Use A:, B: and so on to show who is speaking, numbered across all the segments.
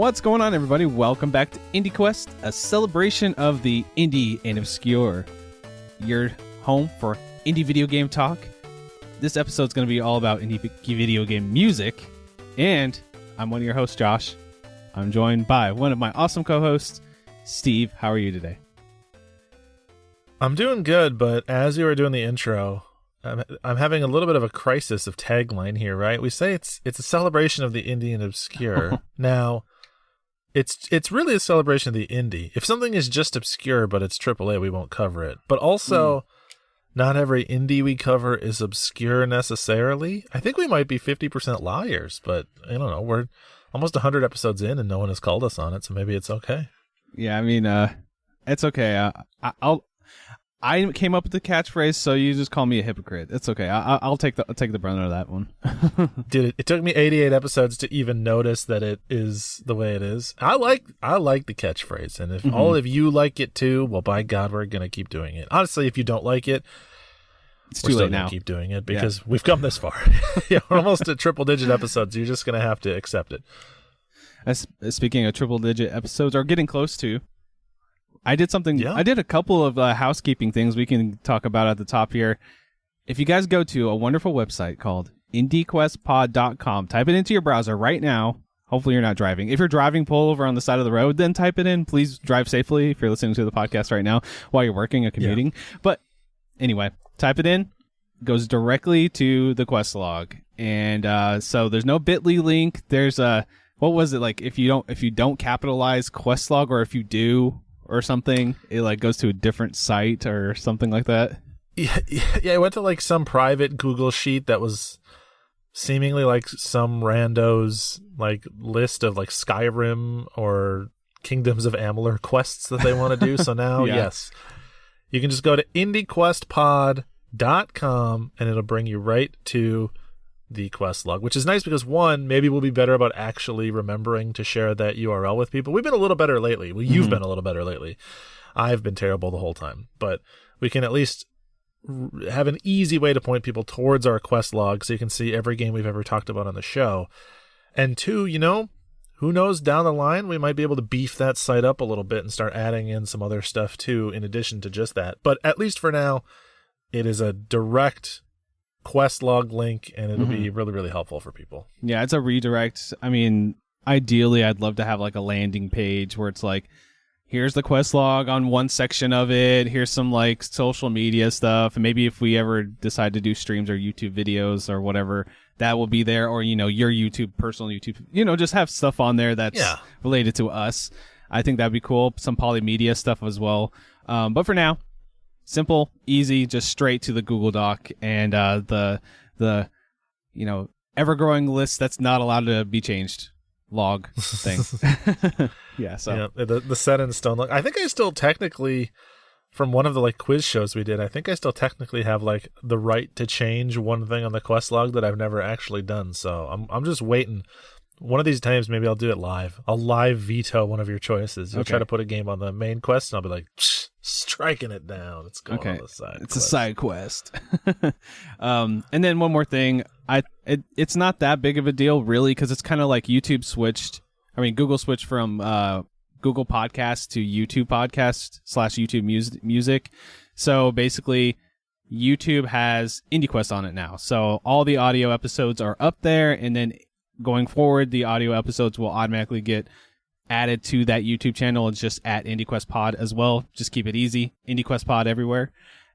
A: What's going on, everybody? Welcome back to IndieQuest, a celebration of the indie and obscure. Your home for indie video game talk. This episode's going to be all about indie video game music, and I'm one of your hosts, Josh. I'm joined by one of my awesome co-hosts, Steve. How are you today?
B: I'm doing good, but as you were doing the intro, I'm having a little bit of a crisis of tagline here, right? We say it's a celebration of the indie and obscure. Now, it's really a celebration of the indie. If something is just obscure but it's AAA, we won't cover it. But also, not every indie we cover is obscure necessarily. I think we might be 50% liars, but I don't know. We're almost 100 episodes in and no one has called us on it, so maybe it's okay.
A: Yeah, I mean, it's okay. I came up with the catchphrase, so you just call me a hypocrite. It's okay. I'll take the brunt of that one.
B: Dude, it took me 88 episodes to even notice that it is the way it is. I like the catchphrase, and if all of you like it too, well, by God, we're gonna keep doing it. Honestly, if you don't like it,
A: it's
B: we're
A: too
B: still
A: late
B: gonna
A: now.
B: keep doing it because we've come this far. Yeah, we're almost at triple-digit episodes. You're just gonna have to accept it.
A: Speaking of triple-digit episodes, or getting close to. I did something.
B: Yeah.
A: I did a couple of housekeeping things we can talk about at the top here. If you guys go to a wonderful website called IndieQuestPod.com, type it into your browser right now. Hopefully you're not driving. If you're driving, pull over on the side of the road, then type it in. Please drive safely if you're listening to the podcast right now while you're working or commuting. Yeah. But anyway, type it in. Goes directly to the quest log. And so there's no bit.ly link. There's what was it like if you don't capitalize quest log, or if you do or something, it like goes to a different site or something like that.
B: Yeah, I went to like some private Google sheet that was seemingly like some rando's like list of like Skyrim or Kingdoms of Amalur quests that they want to do. So now, yes, you can just go to IndieQuestPod.com and it'll bring you right to the quest log, which is nice because one, maybe we'll be better about actually remembering to share that URL with people. We've been a little better lately. Well, you've been a little better lately. I've been terrible the whole time, but we can at least have an easy way to point people towards our quest log so you can see every game we've ever talked about on the show. And two, who knows, down the line, we might be able to beef that site up a little bit and start adding in some other stuff too, in addition to just that. But at least for now, it is a direct quest log link, and it'll be really, really helpful for people.
A: Yeah, it's a redirect. I mean, ideally, I'd love to have like a landing page where it's like, here's the quest log on one section of it. Here's some like social media stuff. And maybe if we ever decide to do streams or YouTube videos or whatever, that will be there. Or, your YouTube, personal YouTube, just have stuff on there that's related to us. I think that'd be cool. Some Polymedia stuff as well. But for now, simple, easy, just straight to the Google Doc and the ever-growing list that's not allowed to be changed log thing. Yeah, so
B: the set in stone log. I think I still technically, from one of the like quiz shows we did, I think I still technically have like the right to change one thing on the quest log that I've never actually done. So I'm just waiting. One of these times, maybe I'll do it live. I'll live veto one of your choices. You'll try to put a game on the main quest, and I'll be like, striking it down. It's going on the side.
A: It's a side quest. And then one more thing. It's not that big of a deal, really, because it's kind of like Google switched from Google Podcast to YouTube Podcast / YouTube Music. So basically, YouTube has IndieQuest on it now. So all the audio episodes are up there, and then going forward, the audio episodes will automatically get added to that YouTube channel. It's just at IndieQuest Pod as well. Just keep it easy. IndieQuest Pod everywhere.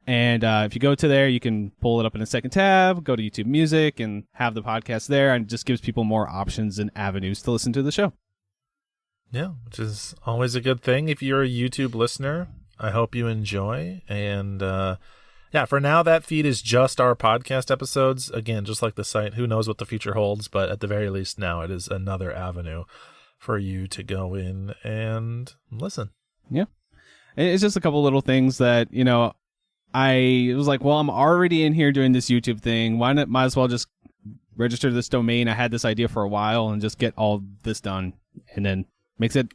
A: And if you go to there, you can pull it up in a second tab, go to YouTube Music, and have the podcast there. And it just gives people more options and avenues to listen to the show.
B: Yeah, which is always a good thing. If you're a YouTube listener, I hope you enjoy. And for now, that feed is just our podcast episodes. Again, just like the site, who knows what the future holds, but at the very least now it is another avenue for you to go in and listen. Yeah.
A: It's just a couple little things that, I was like, well, I'm already in here doing this YouTube thing. Why not? Might as well just register this domain. I had this idea for a while and just get all this done, and then makes it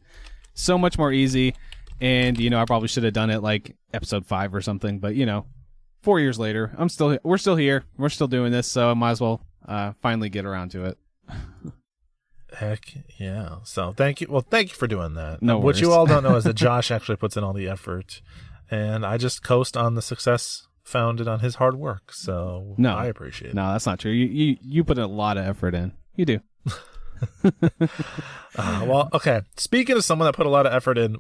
A: so much more easy. And, I probably should have done it like episode 5 or something, but 4 years later, we're still here. We're still doing this, so I might as well finally get around to it.
B: Heck yeah. So thank you. Well, thank you for doing that.
A: No
B: What
A: worries.
B: you all don't know is that Josh actually puts in all the effort, and I just coast on the success founded on his hard work. So
A: No.
B: I appreciate it.
A: No, that's not true. You put a lot of effort in. You do.
B: Well, okay. Speaking of someone that put a lot of effort in,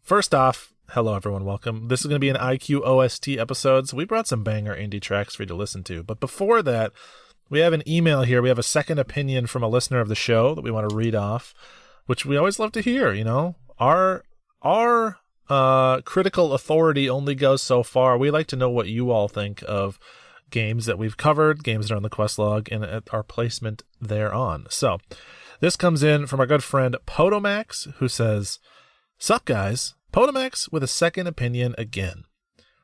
B: first off, hello everyone, welcome. This is going to be an IQ OST episode, so we brought some banger indie tracks for you to listen to. But before that, we have an email here. We have a second opinion from a listener of the show that we want to read off, which we always love to hear. You know, our critical authority only goes so far. We like to know what you all think of games that we've covered, games that are on the quest log, and at our placement thereon. So this comes in from our good friend Potomax, who says, "Sup guys, Potomax with a second opinion again.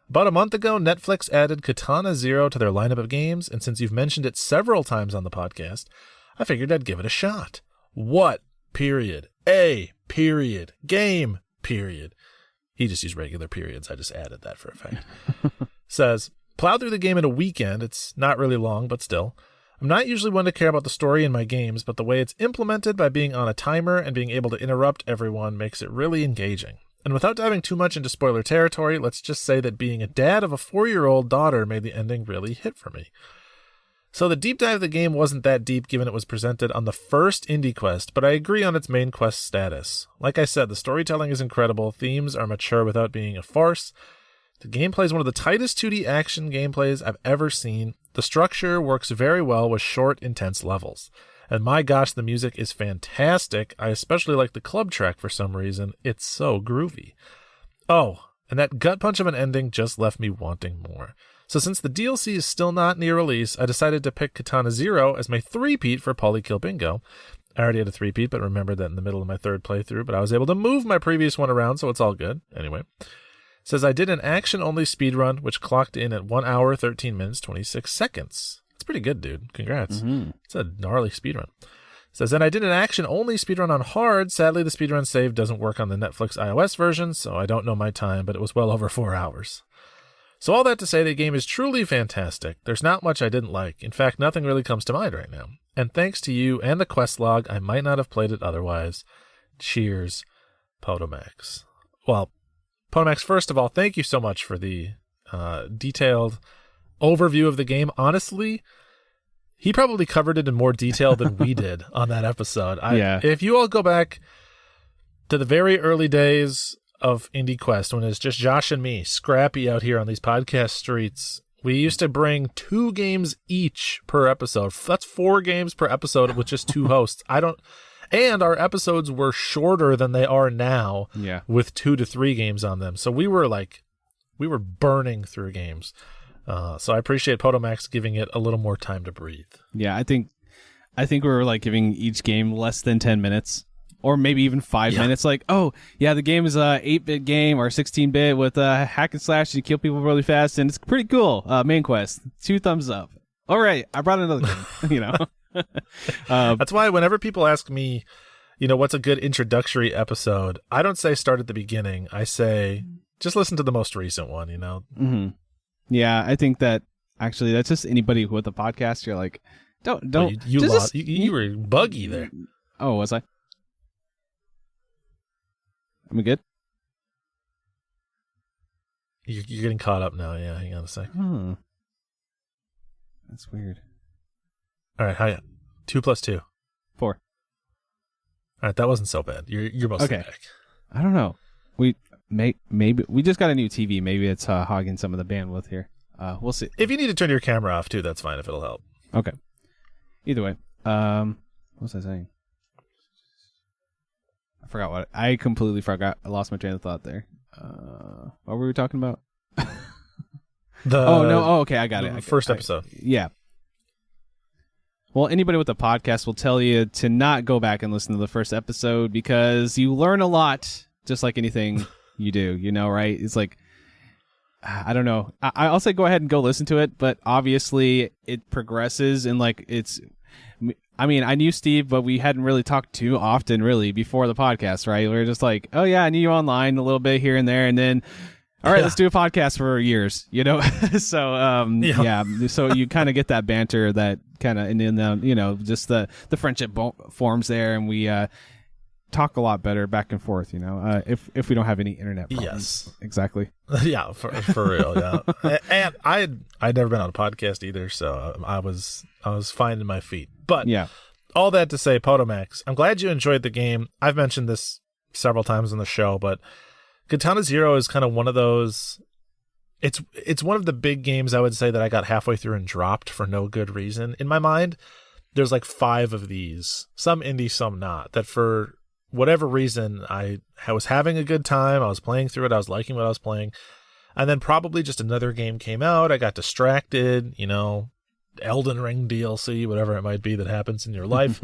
B: About a month ago, Netflix added Katana Zero to their lineup of games, and since you've mentioned it several times on the podcast, I figured I'd give it a shot. What? Period. A. Period. Game. Period." He just used regular periods. I just added that for effect. Says, "Plowed through the game in a weekend. It's not really long, but still. I'm not usually one to care about the story in my games, but the way it's implemented by being on a timer and being able to interrupt everyone makes it really engaging. And without diving too much into spoiler territory, let's just say that being a dad of a 4-year-old daughter made the ending really hit for me. So the deep dive of the game wasn't that deep given it was presented on the first IndieQuest, but I agree on its main quest status. Like I said, the storytelling is incredible, themes are mature without being a farce. The gameplay is one of the tightest 2D action gameplays I've ever seen. The structure works very well with short, intense levels. And my gosh, the music is fantastic. I especially like the club track for some reason. It's so groovy. Oh, and that gut punch of an ending just left me wanting more. So since the DLC is still not near release, I decided to pick Katana Zero as my 3-peat for Polykill Bingo. I already had a 3-peat, but remembered that in the middle of my third playthrough, but I was able to move my previous one around, so it's all good. Anyway. Says I did an action-only speedrun, which clocked in at 1 hour, 13 minutes, 26 seconds. That's pretty good, dude. Congrats.
A: Mm-hmm.
B: It's a gnarly speedrun. Says, and I did an action-only speedrun on hard. Sadly, the speedrun save doesn't work on the Netflix iOS version, so I don't know my time, but it was well over 4 hours. So all that to say, the game is truly fantastic. There's not much I didn't like. In fact, nothing really comes to mind right now. And thanks to you and the quest log, I might not have played it otherwise. Cheers, Potomax. Well, Potomax, first of all, thank you so much for the detailed overview of the game. Honestly, he probably covered it in more detail than we did on that episode. If you all go back to the very early days of IndieQuest, when it's just Josh and me, scrappy out here on these podcast streets, we used to bring 2 games each per episode. That's 4 games per episode with just 2 hosts. And our episodes were shorter than they are now, with 2 to 3 games on them. So we were burning through games. So I appreciate Potomax giving it a little more time to breathe.
A: Yeah, I think we were like giving each game less than 10 minutes, or maybe even 5 minutes. Like, oh yeah, the game is a 8-bit game or 16-bit with hack and slash. You kill people really fast, and it's pretty cool. Main quest, 2 thumbs up. All right, I brought another game. You know.
B: That's why whenever people ask me, what's a good introductory episode, I don't say start at the beginning. I say just listen to the most recent one.
A: Mm-hmm. Yeah, I think that actually that's just anybody with a podcast. You're like, don't.
B: Well, you were buggy there.
A: Oh, was I? Am I good?
B: You're getting caught up now. Yeah, hang on a sec.
A: That's weird.
B: All right, hiya. 2 + 2.
A: 4.
B: All right, that wasn't so bad. You're mostly back.
A: I don't know. We maybe we just got a new TV. Maybe it's hogging some of the bandwidth here. We'll see.
B: If you need to turn your camera off too, that's fine. If it'll help.
A: Okay. Either way, what was I saying? I completely forgot. I lost my train of thought there. What were we talking about? Okay, I got it.
B: First episode.
A: Yeah. Well, anybody with a podcast will tell you to not go back and listen to the first episode because you learn a lot, just like anything you do, right? It's like, I don't know. I'll say go ahead and go listen to it, but obviously it progresses and I knew Steve, but we hadn't really talked too often really before the podcast, right? We were just like, oh yeah, I knew you online a little bit here and there. And then all right, let's do a podcast for years, you know? So, so you kind of get that banter that kind of, and then, you know, just the friendship forms there, and we talk a lot better back and forth, you know, if we don't have any internet problems.
B: Yes.
A: Exactly.
B: Yeah, for real, yeah. And I'd never been on a podcast either, so I was finding my feet. But
A: yeah,
B: all that to say, Potomax, I'm glad you enjoyed the game. I've mentioned this several times on the show, but Katana Zero is kind of one of those. It's one of the big games I would say that I got halfway through and dropped for no good reason. In my mind, there's like 5 of these, some indie, some not, that for whatever reason I was having a good time. I was playing through it. I was liking what I was playing. And then probably just another game came out. I got distracted, you know, Elden Ring DLC, whatever it might be that happens in your life.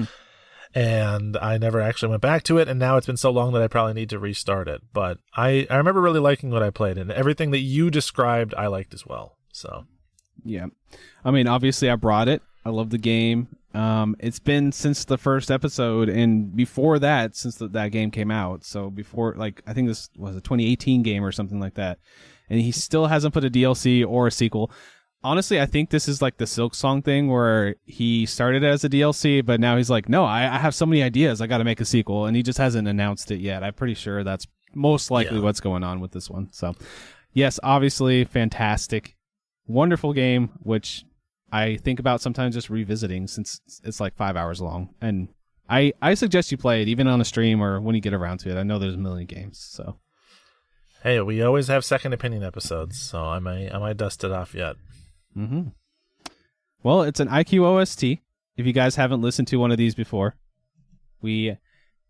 B: And I never actually went back to it, and now it's been so long that I probably need to restart it. But I remember really liking what I played, and everything that you described I liked as well. So
A: yeah, I mean, obviously I brought it. I love the game. It's been since the first episode, and before that, since that game came out. So before, like, I think this was a 2018 game or something like that, and he still hasn't put a DLC or a sequel. Honestly, I think this is like the Silk Song thing where he started as a DLC, but now he's like, no, I have so many ideas. I got to make a sequel. And he just hasn't announced it yet. I'm pretty sure that's most likely what's going on with this one. So, yes, obviously, fantastic, wonderful game, which I think about sometimes just revisiting since it's like 5 hours long. And I suggest you play it even on a stream or when you get around to it. I know there's a million games. So,
B: hey, we always have second opinion episodes, so I might dust it off yet.
A: Mm-hmm. Well, it's an IQ OST. If you guys haven't listened to one of these before, we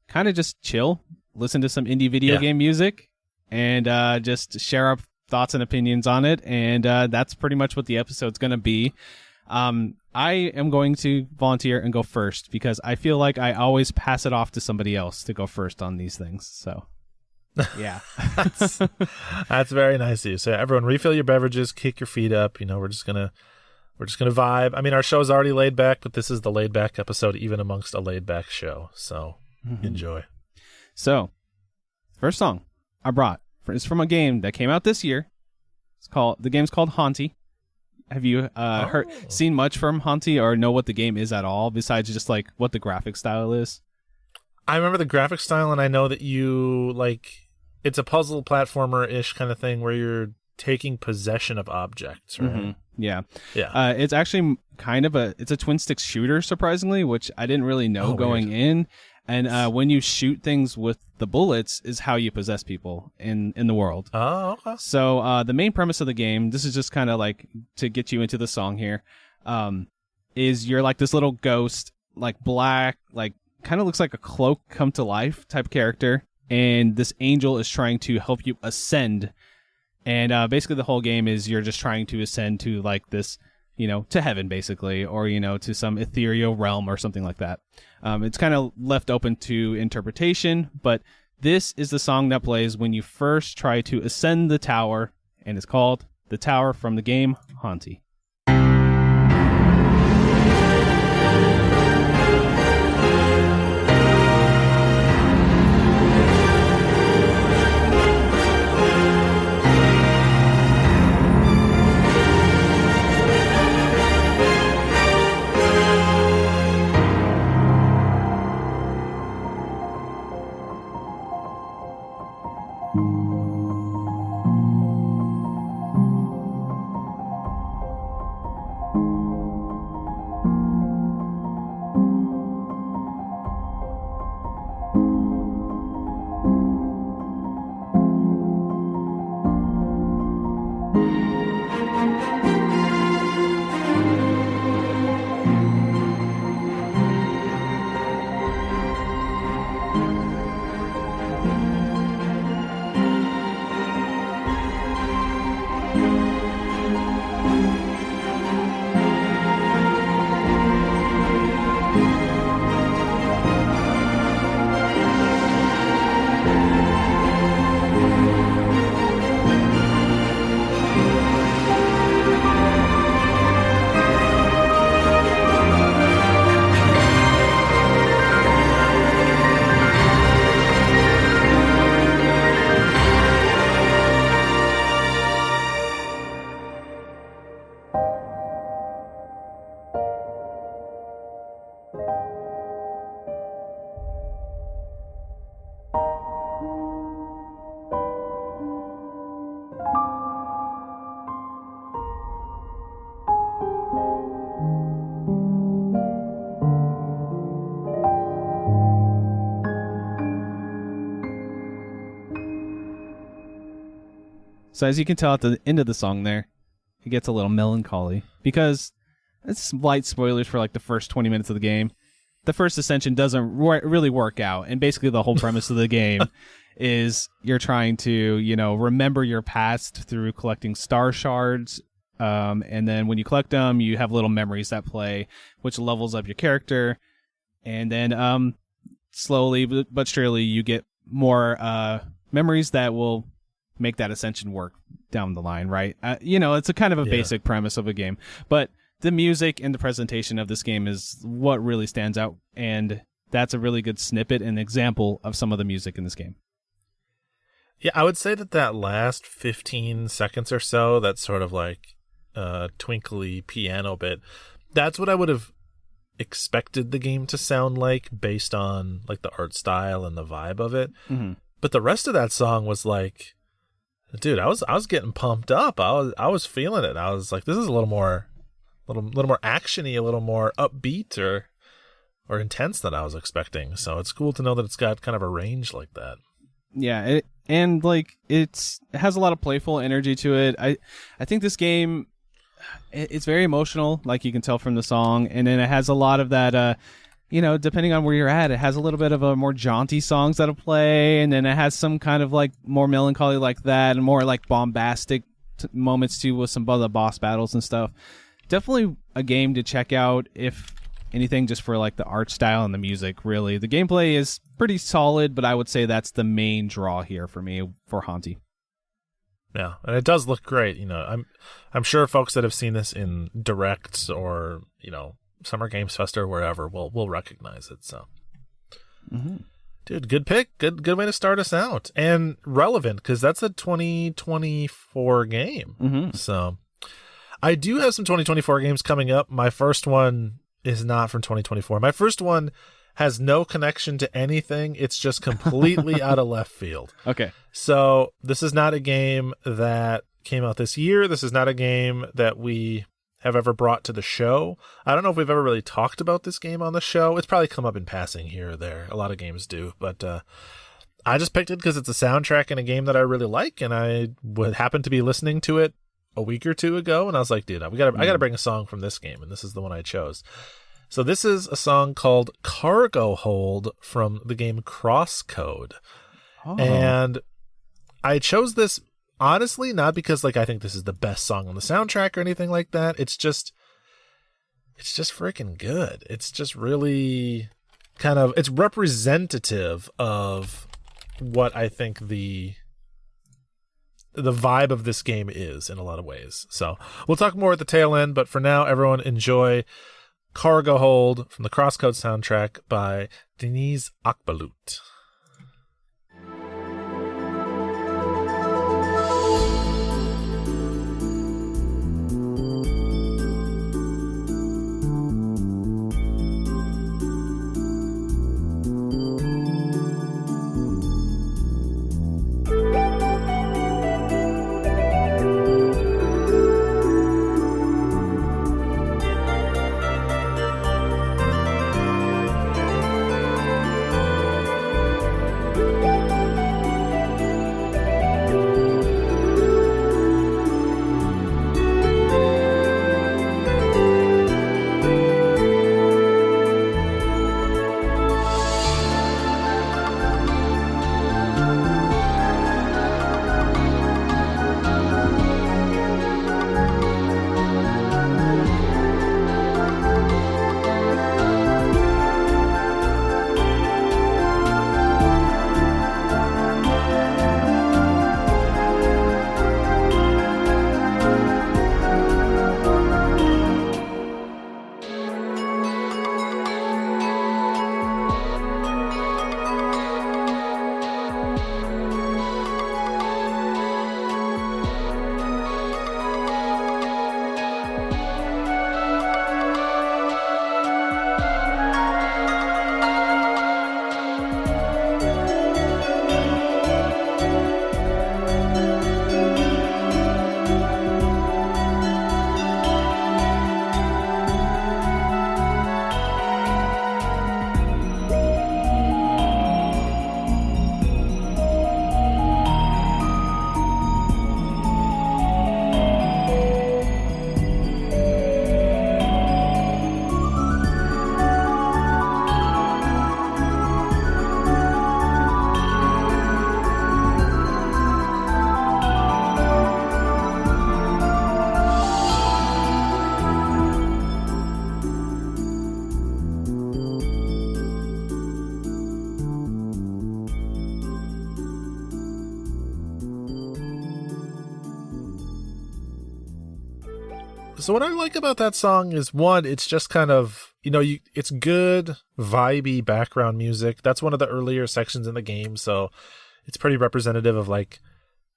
A: kind of just chill, listen to some indie video game music, and just share our thoughts and opinions on it. And that's pretty much what the episode's going to be. I am going to volunteer and go first because I feel like I always pass it off to somebody else to go first on these things. So, yeah.
B: That's very nice of you. So everyone, refill your beverages, kick your feet up. You know, we're just gonna vibe. I mean, our show's already laid back, but this is the laid back episode, even amongst a laid back show. So enjoy. So,
A: first song I brought is from a game that came out this year. The game's called Haunty. Have you seen much from Haunty or know what the game is at all besides just like what the graphic style is?
B: I remember the graphic style, and I know that you like. It's a puzzle platformer-ish kind of thing where you're taking possession of objects, right?
A: Mm-hmm. Yeah.
B: Yeah.
A: It's actually kind of it's a twin-stick shooter, surprisingly, which I didn't really know going in. And when you shoot things with the bullets is how you possess people in the world.
B: Oh, okay.
A: So the main premise of the game, this is just kind of like to get you into the song here, is you're like this little ghost, like black, like kind of looks like a cloak come to life type character. And this angel is trying to help you ascend. And basically the whole game is you're just trying to ascend to like this, you know, to heaven basically, or, you know, to some ethereal realm or something like that. It's kind of left open to interpretation, but this is the song that plays when you first try to ascend the tower, and it's called The Tower from the game Haunty. So as you can tell at the end of the song there, it gets a little melancholy because it's light spoilers for like the first 20 minutes of the game. The first ascension doesn't really work out, and basically the whole premise of the game is you're trying to, remember your past through collecting star shards, and then when you collect them, you have little memories that play, which levels up your character, and then slowly but surely you get more memories that will make that ascension work down the line, right? It's a kind of a basic premise of a game, but the music and the presentation of this game is what really stands out, and that's a really good snippet and example of some of the music in this game.
B: Yeah, I would say that last 15 seconds or so, that sort of like twinkly piano bit, that's what I would have expected the game to sound like based on like the art style and the vibe of it.
A: Mm-hmm.
B: But the rest of that song was like, dude, I was getting pumped up. I was feeling it. I was like, this is a little more actiony, a little more upbeat or intense than I was expecting. So it's cool to know that it's got kind of a range like that.
A: Yeah, it has a lot of playful energy to it. I think this game, it's very emotional, like you can tell from the song, and then it has a lot of that. Depending on where you're at, it has a little bit of a more jaunty songs that'll play, and then it has some kind of like more melancholy like that, and more like bombastic moments too with some of the boss battles and stuff. Definitely a game to check out, if anything, just for like the art style and the music. Really, the gameplay is pretty solid, but I would say that's the main draw here for me for Hanti.
B: Yeah, and it does look great. I'm sure folks that have seen this in directs or Summer Games Fest or wherever will recognize it. So, Dude, good pick, good way to start us out, and relevant because that's a 2024 game.
A: Mm-hmm.
B: So. I do have some 2024 games coming up. My first one is not from 2024. My first one has no connection to anything. It's just completely out of left field.
A: Okay.
B: So this is not a game that came out this year. This is not a game that we have ever brought to the show. I don't know if we've ever really talked about this game on the show. It's probably come up in passing here or there. A lot of games do. But I just picked it because it's a soundtrack in a game that I really like, and I would happen to be listening to it a week or two ago, and I was like, dude, I gotta bring a song from this game, and this is the one I chose. So this is a song called Cargo Hold from the game Crosscode. And I chose this honestly not because like I think this is the best song on the soundtrack or anything like that. It's just freaking good. It's just really it's representative of what I think the vibe of this game is in a lot of ways. So we'll talk more at the tail end, but for now, everyone enjoy Cargo Hold from the Crosscode soundtrack by Deniz Akbalut. So what I like about that song is, one, it's just kind of, it's good, vibey background music. That's one of the earlier sections in the game, so it's pretty representative of like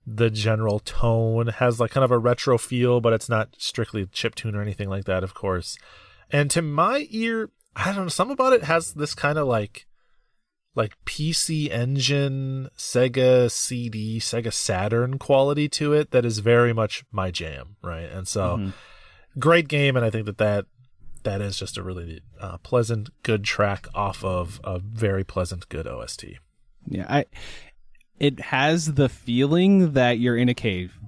B: the general tone. It has like kind of a retro feel, but it's not strictly chiptune or anything like that, of course. And to my ear, I don't know, something about it has this kind of like PC Engine, Sega CD, Sega Saturn quality to it that is very much my jam, right? And so, great game, and I think that is just a really pleasant, good track off of a very pleasant, good OST.
A: Yeah, it has the feeling that you're in a cave.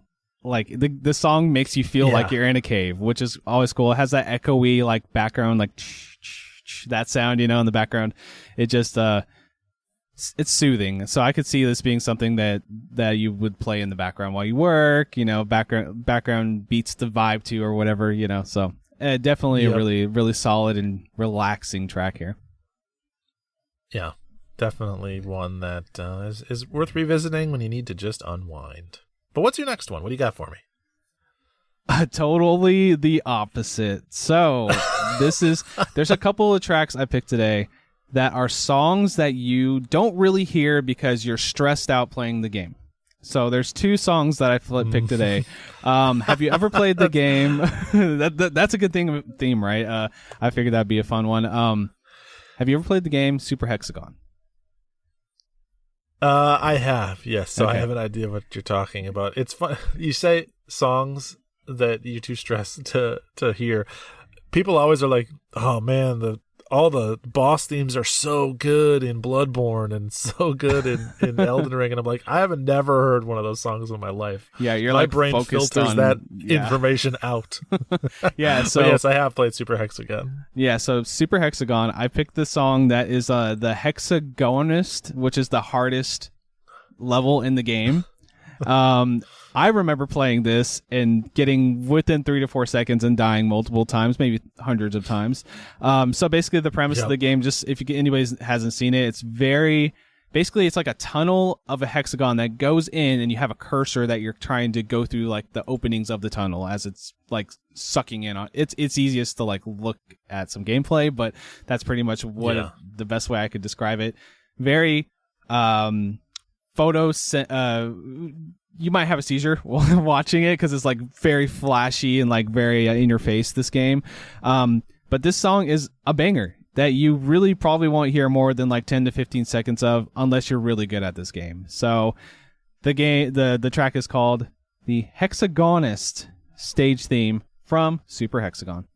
A: Like the song makes you feel like you're in a cave, which is always cool. It has that echoey like background, like that sound, in the background. It just it's soothing. So I could see this being something that you would play in the background while you work. Background beats the vibe to or whatever. So definitely a really, really solid and relaxing track here.
B: Yeah, definitely one that is worth revisiting when you need to just unwind. But what's your next one? What do you got for me?
A: Totally the opposite. So there's a couple of tracks I picked today that are songs that you don't really hear because you're stressed out playing the game. So there's two songs that I picked today. Have you ever played the game? That's a good theme, right? I figured that'd be a fun one. Have you ever played the game Super Hexagon?
B: I have, yes. So
A: Okay.
B: I have an idea what you're talking about. It's fun. You say songs that you're too stressed to hear. People always are like, "Oh man, all the boss themes are so good in Bloodborne and so good in Elden Ring," and I'm like, I have never heard one of those songs in my life.
A: Yeah, you're
B: my
A: like
B: brain
A: focused
B: filters
A: on
B: that
A: yeah.
B: information out.
A: Yeah, so
B: but yes, I have played Super Hexagon.
A: Yeah, so Super Hexagon, I picked the song that is the Hexagonist, which is the hardest level in the game. I remember playing this and getting within 3 to 4 seconds and dying multiple times, maybe hundreds of times. So basically the premise of the game, just if anybody hasn't seen it, it's it's like a tunnel of a hexagon that goes in, and you have a cursor that you're trying to go through like the openings of the tunnel as it's like sucking in on. It's easiest to like look at some gameplay, but that's pretty much the best way I could describe it. Very you might have a seizure while watching it because it's like very flashy and like very in your face, this game. But this song is a banger that you really probably won't hear more than like 10 to 15 seconds of unless you're really good at this game. So the track is called the Hexagonist stage theme from Super Hexagon.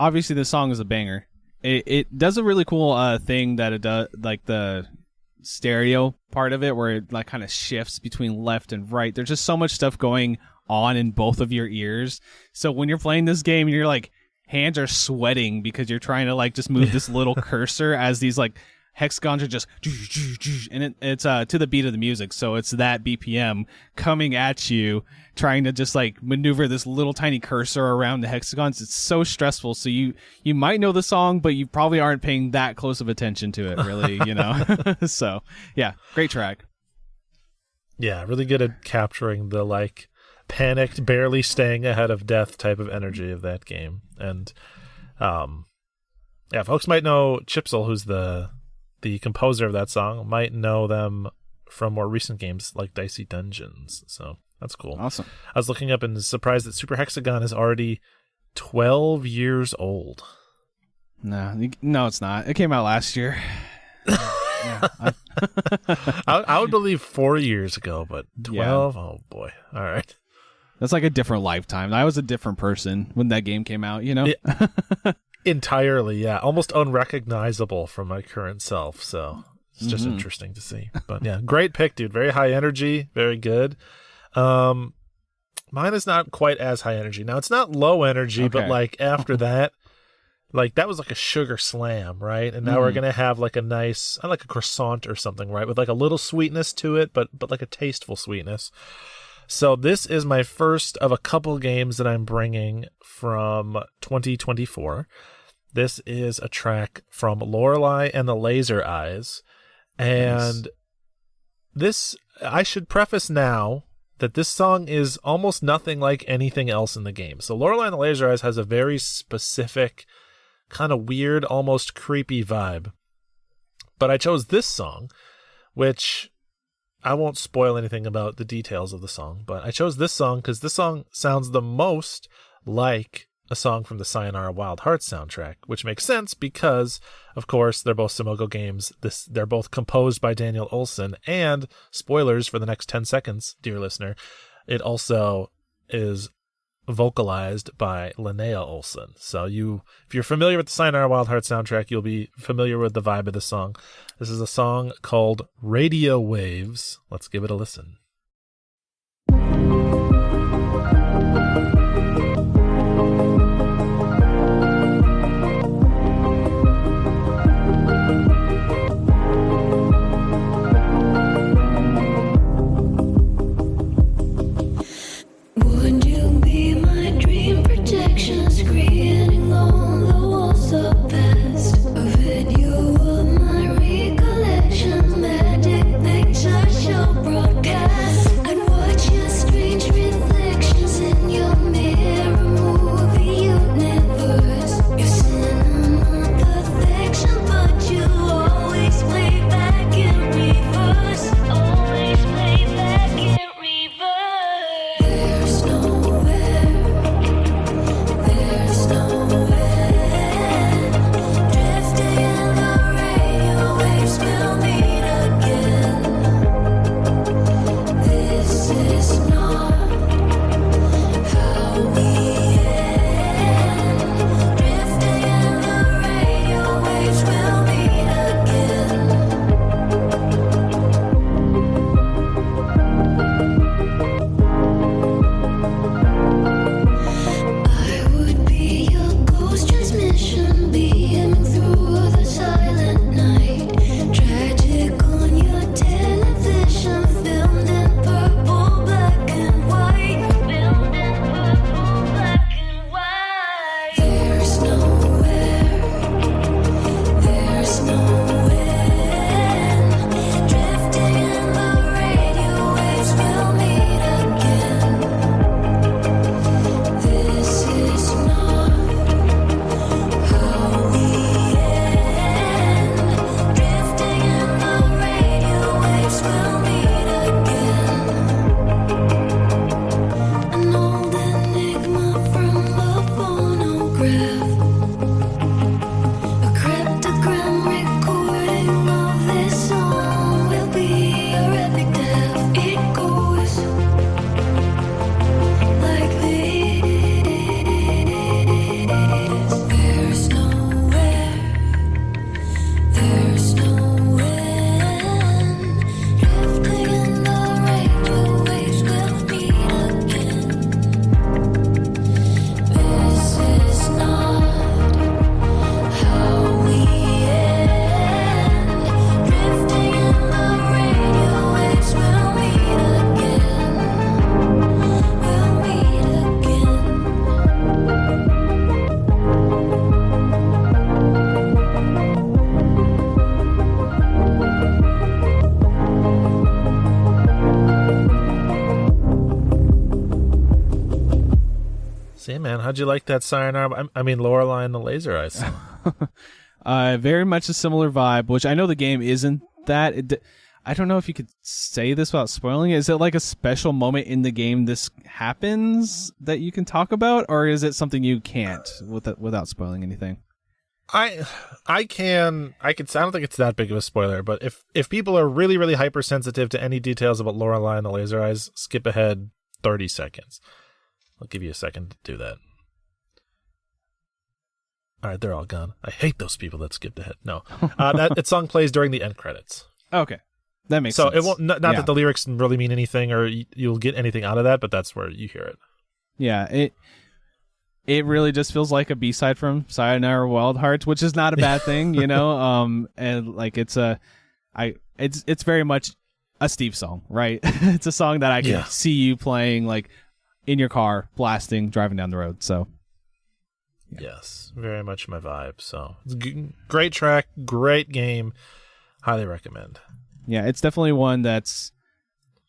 A: obviously the song is a banger. It does a really cool thing that it does, like the stereo part of it, where it like kind of shifts between left and right. There's just so much stuff going on in both of your ears. So when you're playing this game, you're like, hands are sweating because you're trying to like just move this little cursor as these like hexagons are just, and it's to the beat of the music. So it's that BPM coming at you, trying to just like maneuver this little tiny cursor around the hexagons. It's so stressful. So you might know the song, but you probably aren't paying that close of attention to it, really, you know? So yeah, great track.
B: Yeah, really good at capturing the like panicked, barely staying ahead of death type of energy of that game. And yeah, folks might know Chipsel, who's the composer of that song, might know them from more recent games like Dicey Dungeons. So that's cool.
A: Awesome.
B: I was looking up and surprised that Super Hexagon is already 12 years old.
A: No, it's not. It came out last year. Yeah,
B: I would believe 4 years ago, but 12? Yeah. Oh, boy. All right.
A: That's like a different lifetime. I was a different person when that game came out, you know?
B: Entirely, yeah. Almost unrecognizable from my current self, so it's just interesting to see. But yeah, great pick, dude. Very high energy, very good. Mine is not quite as high energy. Now, it's not low energy, but like after that, like that was like a sugar slam, right? And now we're going to have like a nice, I like a croissant or something, right? With like a little sweetness to it, but like a tasteful sweetness. So this is my first of a couple games that I'm bringing from 2024. This is a track from Lorelei and the Laser Eyes. And this, I should preface now that this song is almost nothing like anything else in the game. So Lorelei and the Laser Eyes has a very specific, kind of weird, almost creepy vibe. But I chose this song, which I won't spoil anything about the details of the song, but I chose this song because this song sounds the most like a song from the Sayonara Wild Hearts soundtrack, which makes sense because, of course, they're both Simogo games. They're both composed by Daniel Olson, and spoilers for the next 10 seconds, dear listener, it also is vocalized by Linnea Olson. So if you're familiar with the Sayonara Wild Hearts soundtrack, you'll be familiar with the vibe of the song. This is a song called Radio Waves. Let's give it a listen.
C: Magic picture show broadcast.
B: See, man, how'd you like that Sayonara? I mean, Lorelei and the Laser Eyes.
A: Very much a similar vibe, which I know the game isn't that. I don't know if you could say this without spoiling it. Is it like a special moment in the game this happens that you can talk about, or is it something you can't without spoiling anything?
B: I can. I don't think it's that big of a spoiler, but if people are really, really hypersensitive to any details about Lorelei and the Laser Eyes, skip ahead 30 seconds. I'll give you a second to do that. All right, they're all gone. I hate those people that skipped ahead. No, that song plays during the end credits.
A: Okay, that makes sense.
B: So it won't. Not that the lyrics really mean anything, or you'll get anything out of that, but that's where you hear it.
A: Yeah, it really just feels like a B-side from Sayonara Wild Hearts, which is not a bad thing, you know. And like it's very much a Steve song, right? It's a song that I can see you playing like in your car, blasting, driving down the road. So. Yeah.
B: Yes, very much my vibe. So great track, great game. Highly recommend.
A: Yeah, it's definitely one that's,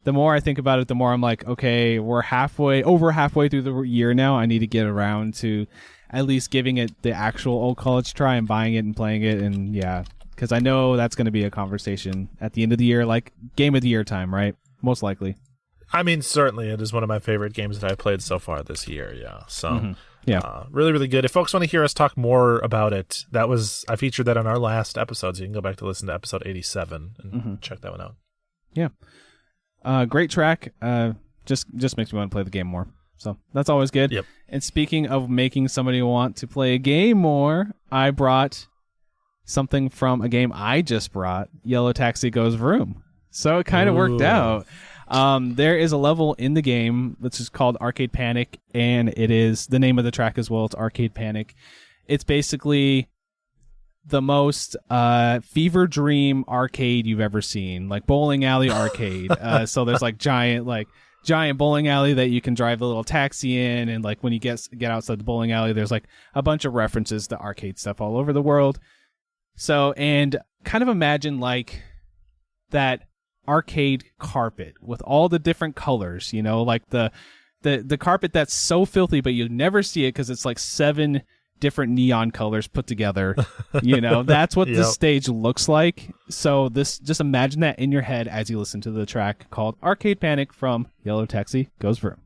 A: the more I think about it, the more I'm like, okay, we're over halfway through the year now. I need to get around to at least giving it the actual old college try and buying it and playing it. And yeah, because I know that's going to be a conversation at the end of the year, like game of the year time, right? Most likely.
B: I mean, certainly it is one of my favorite games that I've played so far this year. Yeah. So, really, really good. If folks want to hear us talk more about it, I featured that on our last episode. So you can go back to listen to episode 87 and check that one out.
A: Yeah. Great track. Just makes me want to play the game more. So that's always good.
B: Yep.
A: And speaking of making somebody want to play a game more, I brought something from a game I just brought, Yellow Taxi Goes Vroom. So it kind of worked out. There is a level in the game which is called Arcade Panic, and it is the name of the track as well. It's Arcade Panic. It's basically the most fever dream arcade you've ever seen, like bowling alley arcade. So there's like giant bowling alley that you can drive a little taxi in, and like when you get outside the bowling alley, there's like a bunch of references to arcade stuff all over the world. So, and kind of imagine like that arcade carpet with all the different colors, you know, like the carpet that's so filthy but you never see it because it's like 7 different neon colors put together. You know, that's what this stage looks like. So just imagine that in your head as you listen to the track called Arcade Panic from Yellow Taxi Goes Vroom.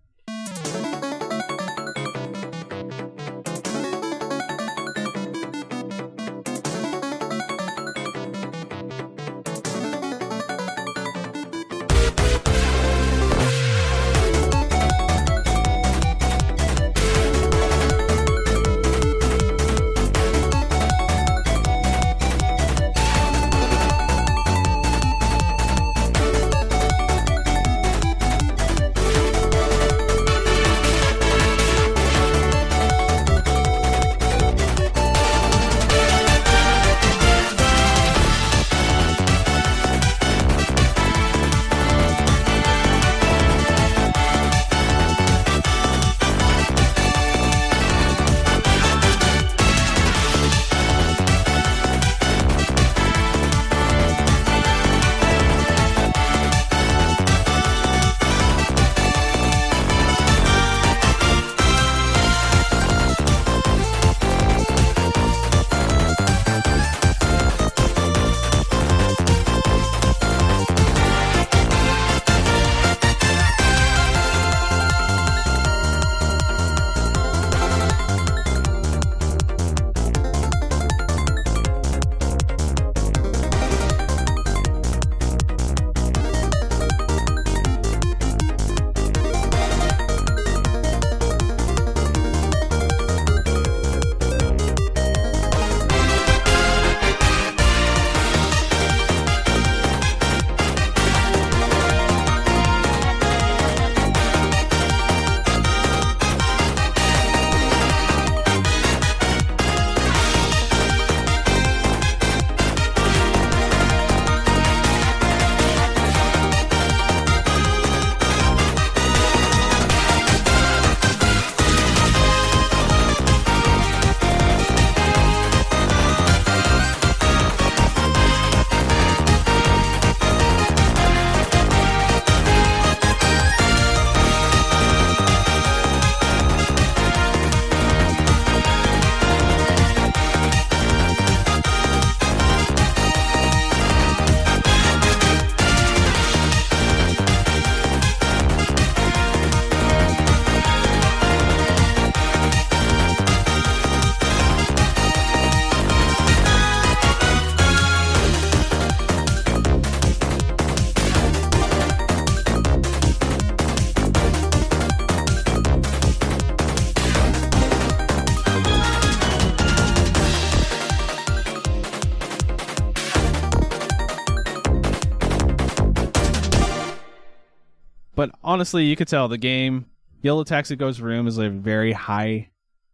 A: honestly, you could tell the game Yellow Taxi Ghost Room is a very high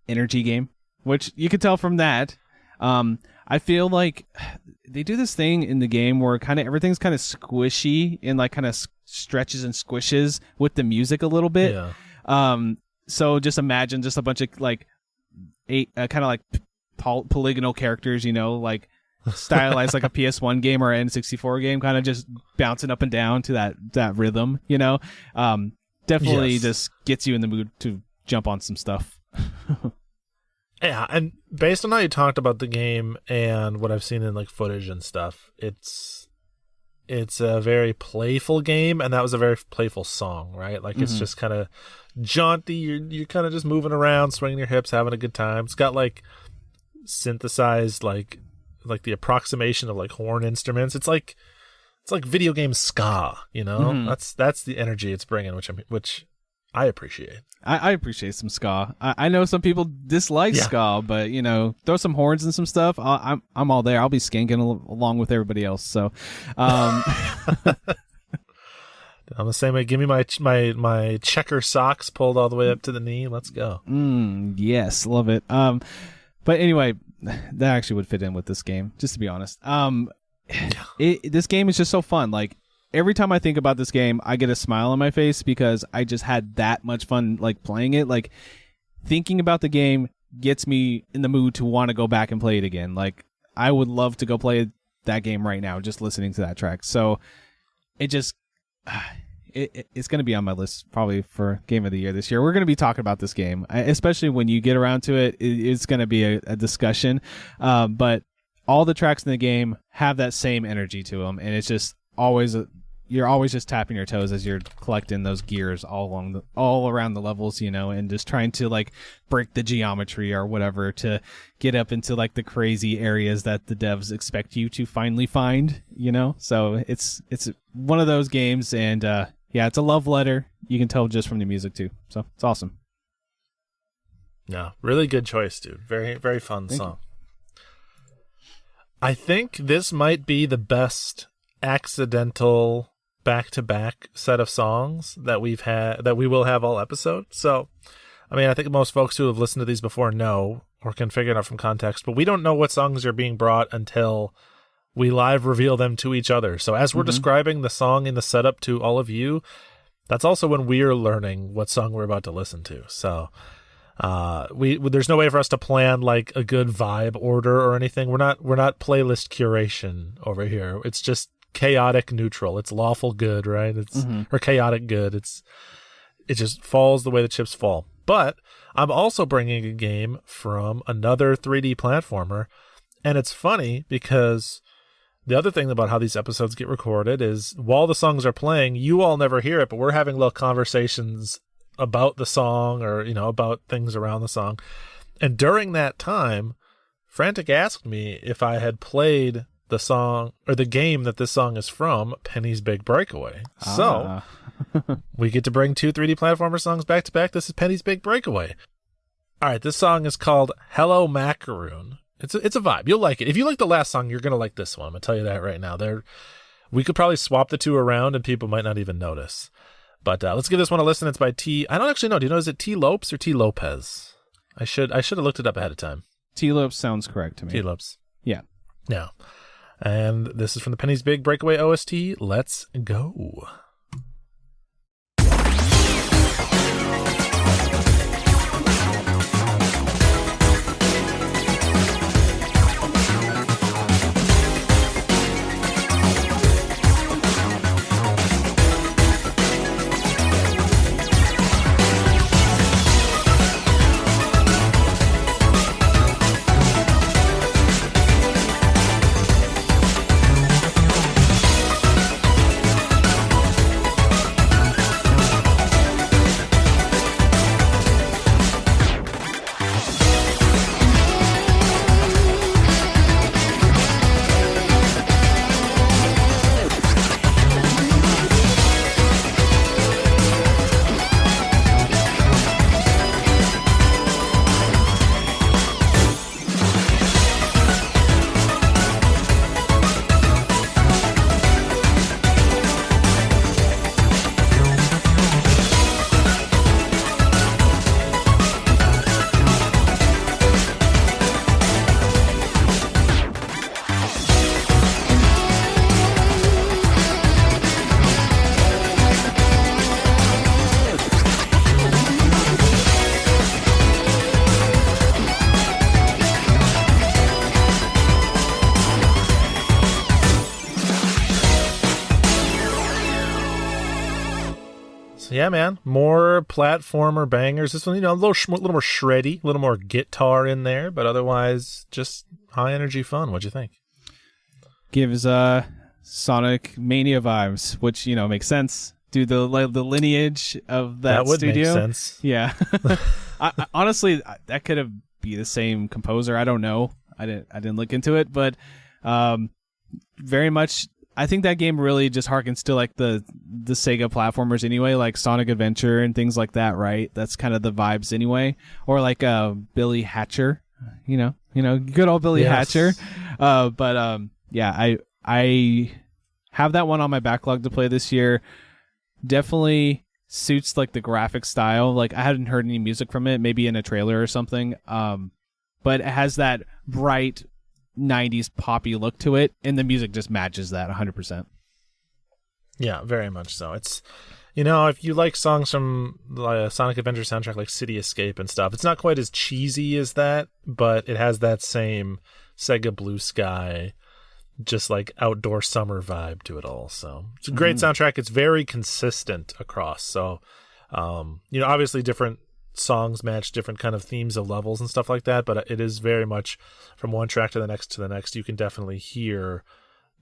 A: energy game, which you could tell from that. I feel like they do this thing in the game where kind of everything's kind of squishy and like kind of stretches and squishes with the music a little bit.
B: Yeah.
A: So just imagine just a bunch of like kind of like polygonal characters, you know, like stylized like a PS1 game or an N64 game, kind of just bouncing up and down to that rhythm, you know. Definitely just gets you in the mood to jump on some stuff.
B: Yeah, and based on how you talked about the game and what I've seen in like footage and stuff, it's a very playful game, and that was a very playful song, right? Like it's just kind of jaunty. You're kind of just moving around, swinging your hips, having a good time. It's got like synthesized like the approximation of like horn instruments. It's like video game ska, you know. That's the energy it's bringing, which I appreciate.
A: I appreciate some ska. I know some people dislike ska, but you know, throw some horns and some stuff. I'm all there. I'll be skanking along with everybody else. So, I'm
B: the same way. Give me my checker socks pulled all the way up to the knee. Let's go.
A: Yes, love it. But anyway, that actually would fit in with this game. Just to be honest, this game is just so fun. Like, every time I think about this game, I get a smile on my face because I just had that much fun like playing it. Like, thinking about the game gets me in the mood to want to go back and play it again. Like, I would love to go play that game right now just listening to that track. So it just it's going to be on my list probably for Game of the Year this year. We're going to be talking about this game, especially when you get around to it. It's going to be a discussion. But all the tracks in the game have that same energy to them, and it's just always you're always just tapping your toes as you're collecting those gears all around the levels, you know, and just trying to like break the geometry or whatever to get up into like the crazy areas that the devs expect you to finally find, you know. So it's one of those games, and yeah, it's a love letter. You can tell just from the music too. So it's awesome.
B: Yeah, really good choice, dude. Very, very fun song. I think this might be the best accidental back-to-back set of songs that we've had, that we will have all episode. So, I mean, I think most folks who have listened to these before know or can figure it out from context, but we don't know what songs are being brought until we live reveal them to each other. So as we're describing the song in the setup to all of you, that's also when we're learning what song we're about to listen to. So there's no way for us to plan like a good vibe order or anything. We're not playlist curation over here. It's just chaotic neutral. It's lawful good, right? It's or chaotic good. It just falls the way the chips fall. But I'm also bringing a game from another 3D platformer, and it's funny because the other thing about how these episodes get recorded is while the songs are playing, you all never hear it, but we're having little conversations about the song or, you know, about things around the song. And during that time, Frantic asked me if I had played the song or the game that this song is from, Penny's Big Breakaway. So we get to bring two 3D platformer songs back to back. This is Penny's Big Breakaway. All right, this song is called Hello Macaroon. It's a vibe. You'll like it. If you like the last song, you're going to like this one. I'm going to tell you that right now. We could probably swap the two around and people might not even notice. But let's give this one a listen. It's by T. I don't actually know. Do you know, is it T. Lopes or T. Lopez? I should have looked it up ahead of time.
A: T. Lopes sounds correct to me.
B: T. Lopes.
A: Yeah.
B: Yeah. And this is from the Penny's Big Breakaway OST. Let's go. Yeah, man. More platformer bangers. This one, a little more shreddy, a little more guitar in there, but otherwise just high energy fun. What'd you think?
A: Gives Sonic Mania vibes, which makes sense. Do the lineage of that
B: would
A: studio
B: make sense.
A: Yeah. I honestly, that could have be the same composer. I don't know. I didn't look into it, but very much. I think that game really just harkens to like the Sega platformers anyway, like Sonic Adventure and things like that, right? That's kind of the vibes anyway. Or like Billy Hatcher, good old Billy Hatcher. Yeah, I have that one on my backlog to play this year. Definitely suits like the graphic style. Like I hadn't heard any music from it, maybe in a trailer or something. But it has that bright 90s poppy look to it, and the music just matches that 100%.
B: Yeah, very much so. It's if you like songs from the Sonic Adventure soundtrack like City Escape and stuff, it's not quite as cheesy as that, but it has that same Sega Blue Sky, just like outdoor summer vibe to it all. So it's a great soundtrack. It's very consistent across. So obviously different songs match different kind of themes of levels and stuff like that, but it is very much from one track to the next. You can definitely hear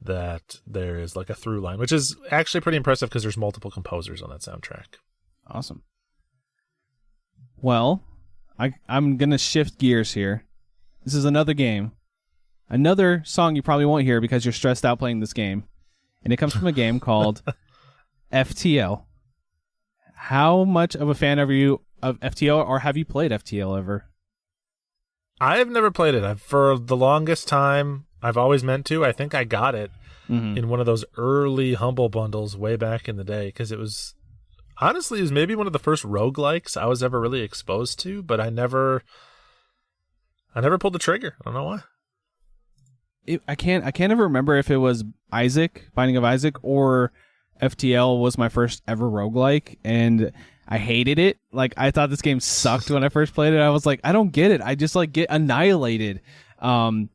B: that there is like a through line, which is actually pretty impressive because there's multiple composers on that soundtrack.
A: Awesome. Well, I'm gonna shift gears here. This is another game, another song you probably won't hear because you're stressed out playing this game, and it comes from a game called FTL. How much of a fan are you of FTL, or have you played FTL ever?
B: I have never played it. For the longest time, I've always meant to. I think I got it in one of those early Humble Bundles way back in the day, because it was maybe one of the first roguelikes I was ever really exposed to, but I never pulled the trigger. I don't know why.
A: I can't ever remember if it was Binding of Isaac, or FTL was my first ever roguelike, and I hated it. Like, I thought this game sucked when I first played it. I was like, I don't get it. I just like get annihilated. But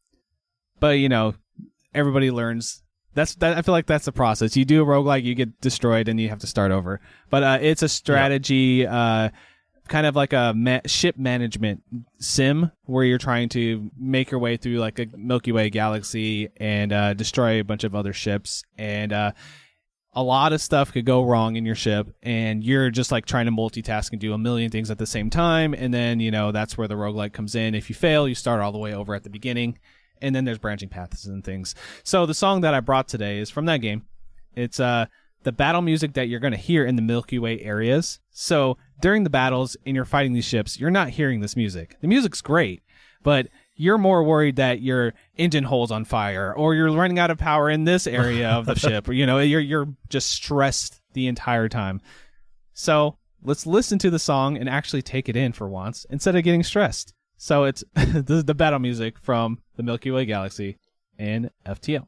A: everybody learns. I feel like that's the process. You do a roguelike, you get destroyed, and you have to start over. But it's a strategy, kind of like a ship management sim, where you're trying to make your way through like a Milky Way galaxy and destroy a bunch of other ships. And a lot of stuff could go wrong in your ship, and you're just like trying to multitask and do a million things at the same time. And then, that's where the roguelike comes in. If you fail, you start all the way over at the beginning, and then there's branching paths and things. So the song that I brought today is from that game. It's the battle music that you're going to hear in the Milky Way areas. So during the battles and you're fighting these ships, you're not hearing this music. The music's great, but you're more worried that your engine hole's on fire, or you're running out of power in this area of the ship, or you're just stressed the entire time. So let's listen to the song and actually take it in for once instead of getting stressed. So it's the battle music from the Milky Way galaxy in FTL.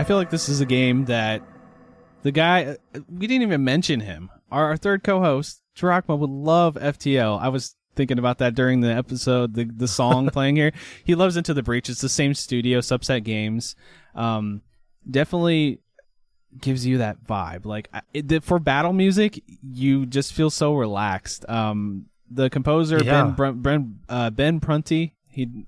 A: feel like this is a game that the guy, we didn't even mention him. Our third co-host, Tarakma, would love FTL. I was thinking about that during the episode, the song playing here. He loves Into the Breach. It's the same studio, Subset Games. Definitely gives you that vibe. Like for battle music, you just feel so relaxed. The composer, Ben Prunty,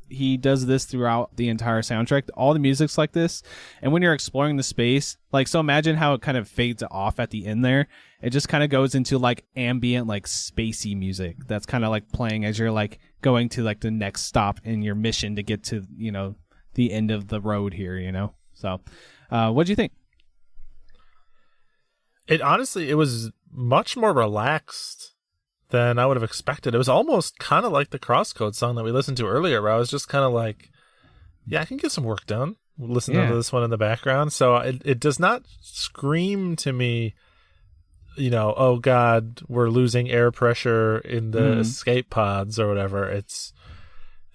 A: he does this throughout the entire soundtrack. All the music's like this, and when you're exploring the space, like, so imagine how it kind of fades off at the end there. It just kind of goes into like ambient, like spacey music that's kind of like playing as you're like going to like the next stop in your mission to get to, you know, the end of the road here, you know. So what'd you think?
B: It was much more relaxed than I would have expected. It was almost kind of like the Crosscode song that we listened to earlier, where I was just kind of like, yeah, I can get some work done listening to this one in the background. So it does not scream to me, you know, oh God, we're losing air pressure in the escape pods or whatever. It's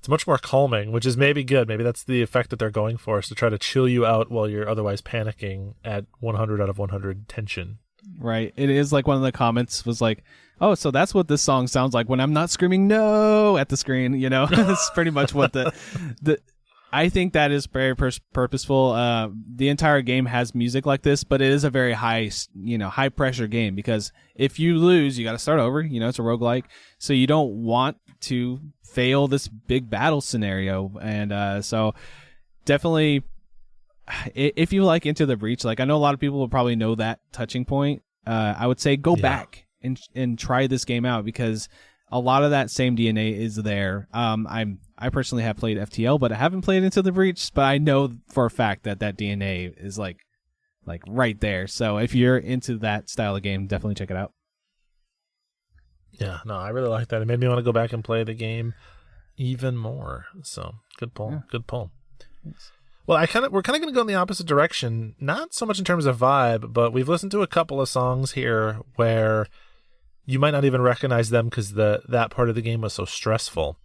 B: much more calming, which is maybe good. Maybe that's the effect that they're going for, is to try to chill you out while you're otherwise panicking at 100 out of 100 tension.
A: Right. It is like one of the comments was like, oh, so that's what this song sounds like when I'm not screaming no at the screen, you know. It's pretty much what the I think that is very purposeful. The entire game has music like this, but it is a very high pressure game, because if you lose, you got to start over. You know, it's a roguelike, so you don't want to fail this big battle scenario. And so definitely, if you like Into the Breach, like I know a lot of people will probably know that touching point. I would say go back and try this game out, because a lot of that same DNA is there. I personally have played FTL, but I haven't played Into the Breach, but I know for a fact that DNA is like right there. So if you're into that style of game, definitely check it out.
B: Yeah, no, I really like that. It made me want to go back and play the game even more. So good pull. Yeah. Good pull. Thanks. Well, we're kind of going to go in the opposite direction, not so much in terms of vibe, but we've listened to a couple of songs here where you might not even recognize them because that part of the game was so stressful.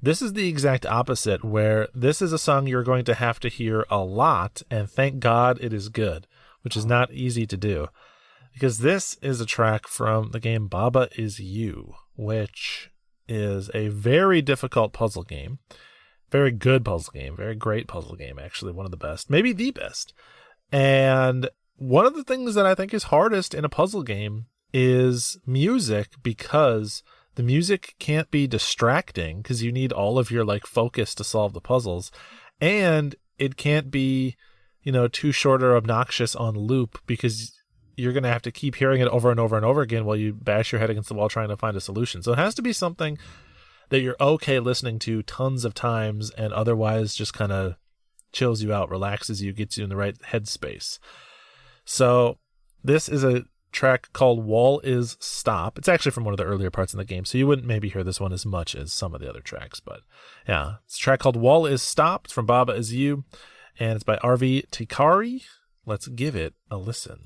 B: This is the exact opposite, where this is a song you're going to have to hear a lot, and thank God it is good, which is not easy to do, because this is a track from the game Baba Is You, which is a very difficult puzzle game. Very good puzzle game, very great puzzle game, actually one of the best, maybe the best. And one of the things that I think is hardest in a puzzle game is music, because the music can't be distracting, because you need all of your like focus to solve the puzzles, and it can't be, you know, too short or obnoxious on loop, because you're going to have to keep hearing it over and over and over again while you bash your head against the wall trying to find a solution. So it has to be something that you're okay listening to tons of times, and otherwise just kind of chills you out, relaxes you, gets you in the right headspace. So this is a track called Wall Is Stop. It's actually from one of the earlier parts in the game, so you wouldn't maybe hear this one as much as some of the other tracks, but yeah, it's a track called Wall Is Stop. It's from Baba Is You, and it's by RV Tikari. Let's give it a listen.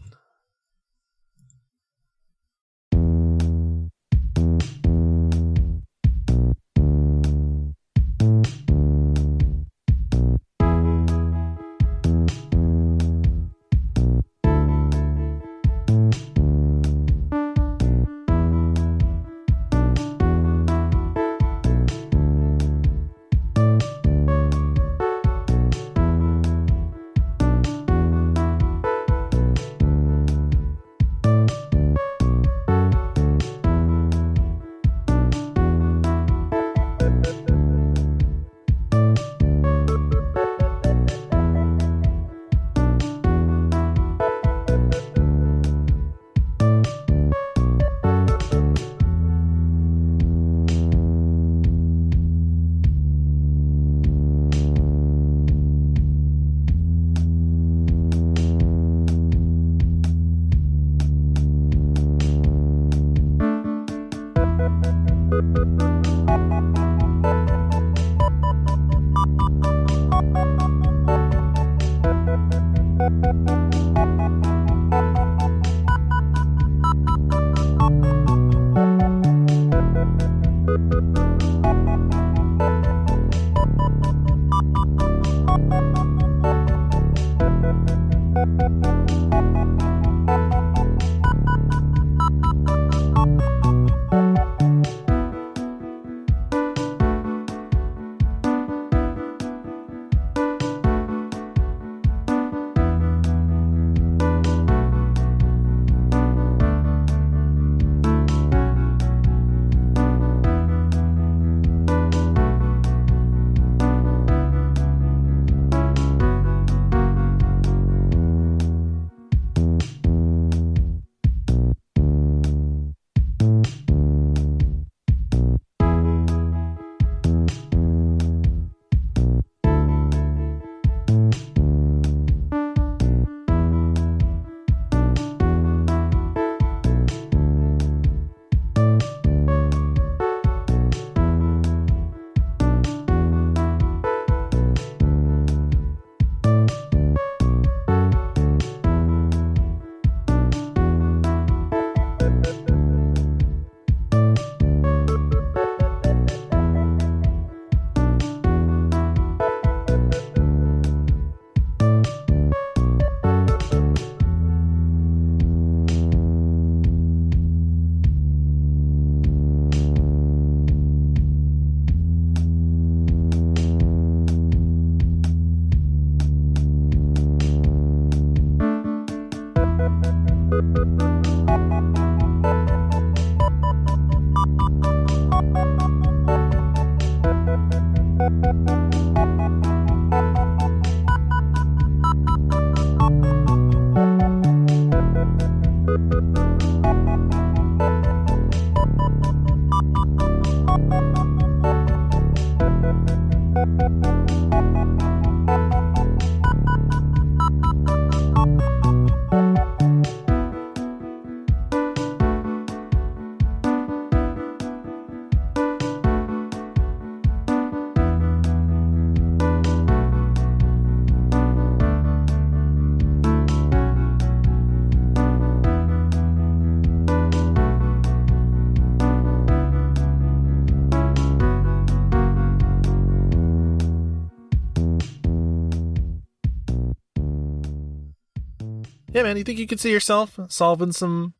B: Yeah, man, you think you could see yourself solving some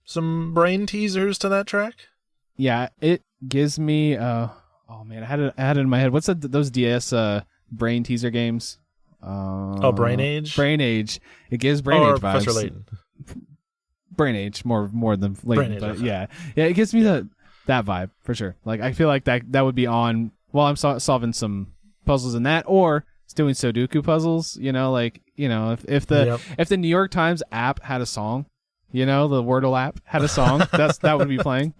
B: brain teasers to that track?
A: Yeah, it gives me oh man, I had it in my head. What's those DS brain teaser games?
B: Brain Age?
A: Brain Age. It gives Brain Age vibes.
B: Professor Layton.
A: Brain Age more than Layton,
B: Age,
A: but
B: okay.
A: yeah, it gives me that vibe for sure. Like I feel like that would be on while I'm solving some puzzles in that, or it's doing Sudoku puzzles. If the New York Times app had a song, the Wordle app had a song, that would be playing.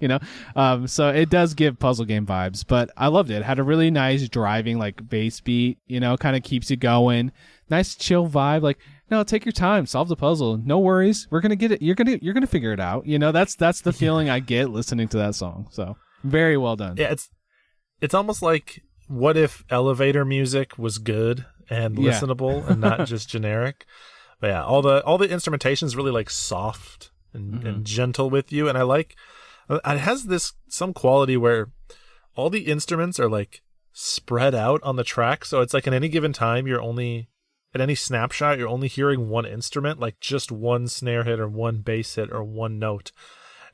A: So it does give puzzle game vibes, but I loved it. It had a really nice driving like bass beat. Kind of keeps you going. Nice chill vibe. Like, no, take your time, solve the puzzle. No worries, we're gonna get it. You're gonna figure it out. That's the feeling I get listening to that song. So very well done.
B: Yeah, it's almost like, what if elevator music was good and listenable and not just generic? But yeah, all the instrumentation is really like soft and gentle with you, and I like it has some quality where all the instruments are like spread out on the track, so it's like at any given time at any snapshot you're only hearing one instrument, like just one snare hit or one bass hit or one note,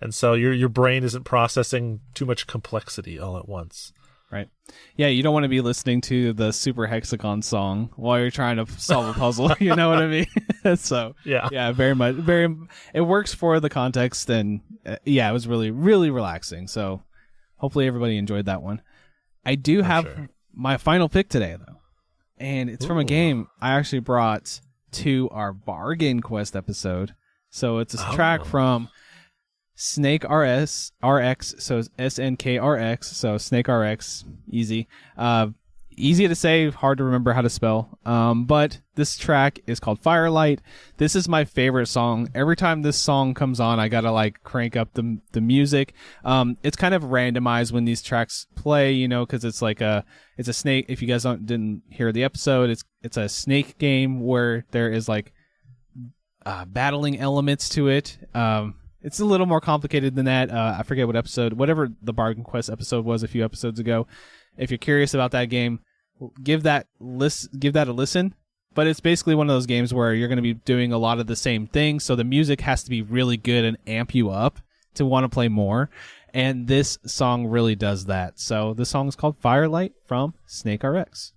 B: and so your brain isn't processing too much complexity all at once.
A: Right. Yeah, you don't want to be listening to the Super Hexagon song while you're trying to solve a puzzle. You know what I mean? So, yeah, very much. It works for the context, and it was really, really relaxing. So, hopefully everybody enjoyed that one. I do have my final pick today, though, and it's from a game I actually brought to our Bargain Quest episode. So, it's a track from Snake RX, so SNKRX, so Snake RX, easy to say, hard to remember how to spell. But this track is called Firelight. This is my favorite song. Every time this song comes on, I gotta like crank up the music. It's kind of randomized when these tracks play, because it's like it's a snake. If you guys didn't hear the episode, it's a snake game where there is like battling elements to it. It's a little more complicated than that. I forget what episode, whatever the Bargain Quest episode was a few episodes ago. If you're curious about that game, give that a listen. but it's basically one of those games where you're going to be doing a lot of the same things, so the music has to be really good and amp you up to want to play more, and this song really does that. So the song is called Firelight from Snake RX.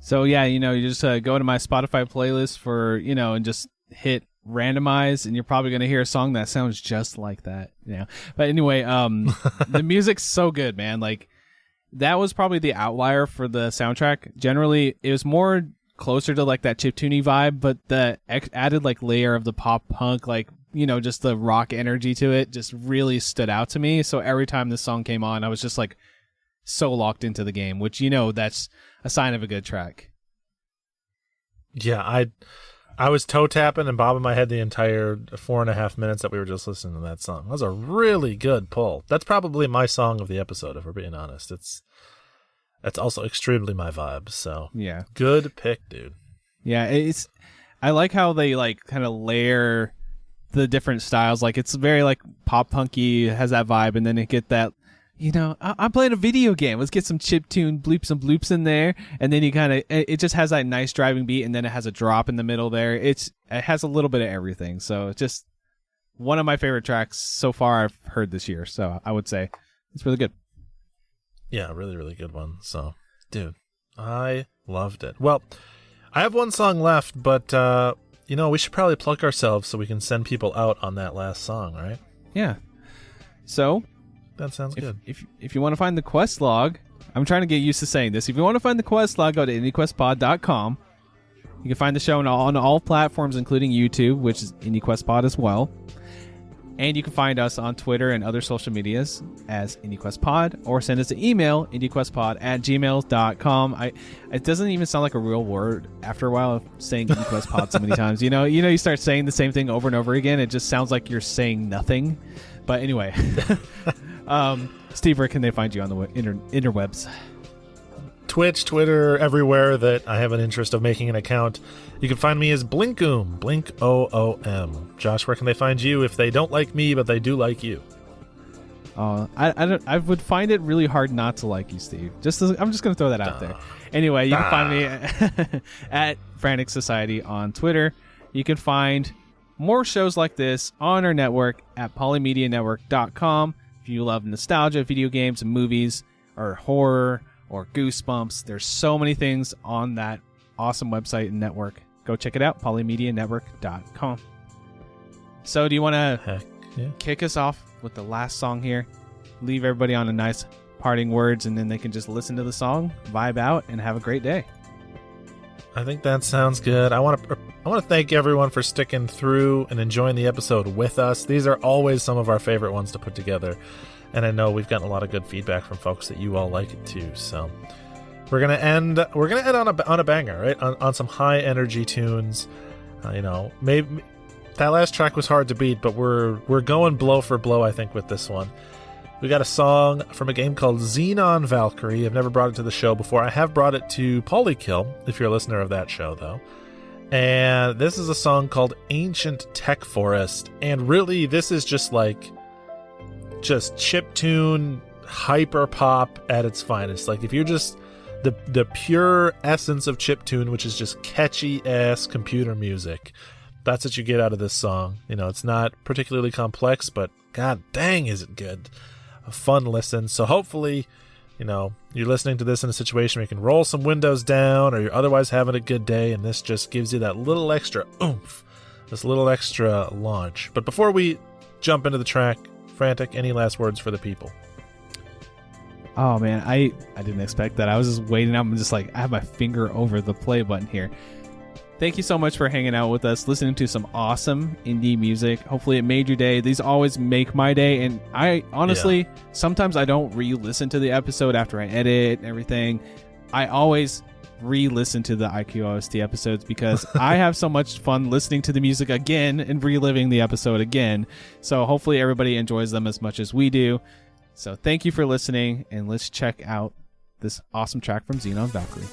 A: So yeah, you just go to my Spotify playlist for, and just hit randomize, and you're probably going to hear a song that sounds just like that. But anyway, the music's so good, man. Like, that was probably the outlier for the soundtrack. Generally, it was more closer to like that chiptune vibe, but the added like layer of the pop punk like just the rock energy to it just really stood out to me. So every time this song came on, I was just like so locked into the game, which, that's a sign of a good track.
B: Yeah, I was toe tapping and bobbing my head the entire 4.5 minutes that we were just listening to that song. That was a really good pull. That's probably my song of the episode, if we're being honest. That's also extremely my vibe. So
A: yeah,
B: good pick, dude.
A: Yeah, I like how they like kind of layer the different styles. Like it's very like pop punky, has that vibe, and then it get that, I'm playing a video game. Let's get some chiptune bleeps and bloops in there, and then it just has that nice driving beat, and then it has a drop in the middle there. It has a little bit of everything. So it's just one of my favorite tracks so far I've heard this year. So I would say it's really good.
B: Yeah, really, really good one. So, dude, I loved it. Well, I have one song left, but we should probably plug ourselves so we can send people out on that last song, right?
A: Yeah. So
B: that sounds good.
A: If you want to find the quest log, I'm trying to get used to saying this. If you want to find the quest log, go to IndieQuestPod.com. You can find the show on all platforms, including YouTube, which is IndieQuestPod as well. And you can find us on Twitter and other social medias as IndieQuestPod, or send us an email, IndieQuestPod@gmail.com. It doesn't even sound like a real word after a while of saying IndieQuestPod so many times. You start saying the same thing over and over again. It just sounds like you're saying nothing. But anyway, Steve, where can they find you on the interwebs?
B: Twitch, Twitter, everywhere that I have an interest of making an account. You can find me as Blinkoom, Blink-O-O-M. Josh, where can they find you if they don't like me, but they do like you?
A: I would find it really hard not to like you, Steve. I'm just going to throw that out there. Anyway, you can find me at Frantic Society on Twitter. You can find more shows like this on our network at polymedianetwork.com. If you love nostalgia, video games, and movies, or horror, or Goosebumps, there's so many things on that awesome website and network. Go check it out, polymedianetwork.com. So do you want to kick us off with the last song here? Leave everybody on a nice parting words, and then they can just listen to the song, vibe out, and have a great day.
B: I think that sounds good. I want to thank everyone for sticking through and enjoying the episode with us. These are always some of our favorite ones to put together, and I know we've gotten a lot of good feedback from folks that you all like it too. So we're gonna end on a banger, right? On some high energy tunes. Maybe that last track was hard to beat, but we're going blow for blow, I think, with this one. We got a song from a game called Xenon Valkyrie. I've never brought it to the show before. I have brought it to Polykill, if you're a listener of that show, though. And this is a song called Ancient Tech Forest. And really, this is just chiptune, hyper pop at its finest. Like, if you're just the pure essence of chiptune, which is just catchy ass computer music, that's what you get out of this song. It's not particularly complex, but god dang, is it good. A fun listen. So hopefully, you're listening to this in a situation where you can roll some windows down, or you're otherwise having a good day, and this just gives you that little extra oomph, this little extra launch. But before we jump into the track, Frantic, any last words for the people?
A: Oh man, I didn't expect that. I was just waiting. I'm just like, I have my finger over the play button here. Thank you so much for hanging out with us, listening to some awesome indie music. Hopefully it made your day. These always make my day. And I honestly, sometimes I don't re-listen to the episode after I edit and everything. I always re-listen to the IQ OST episodes because I have so much fun listening to the music again and reliving the episode again. So hopefully everybody enjoys them as much as we do. So thank you for listening, and let's check out this awesome track from Xenon Valkyrie.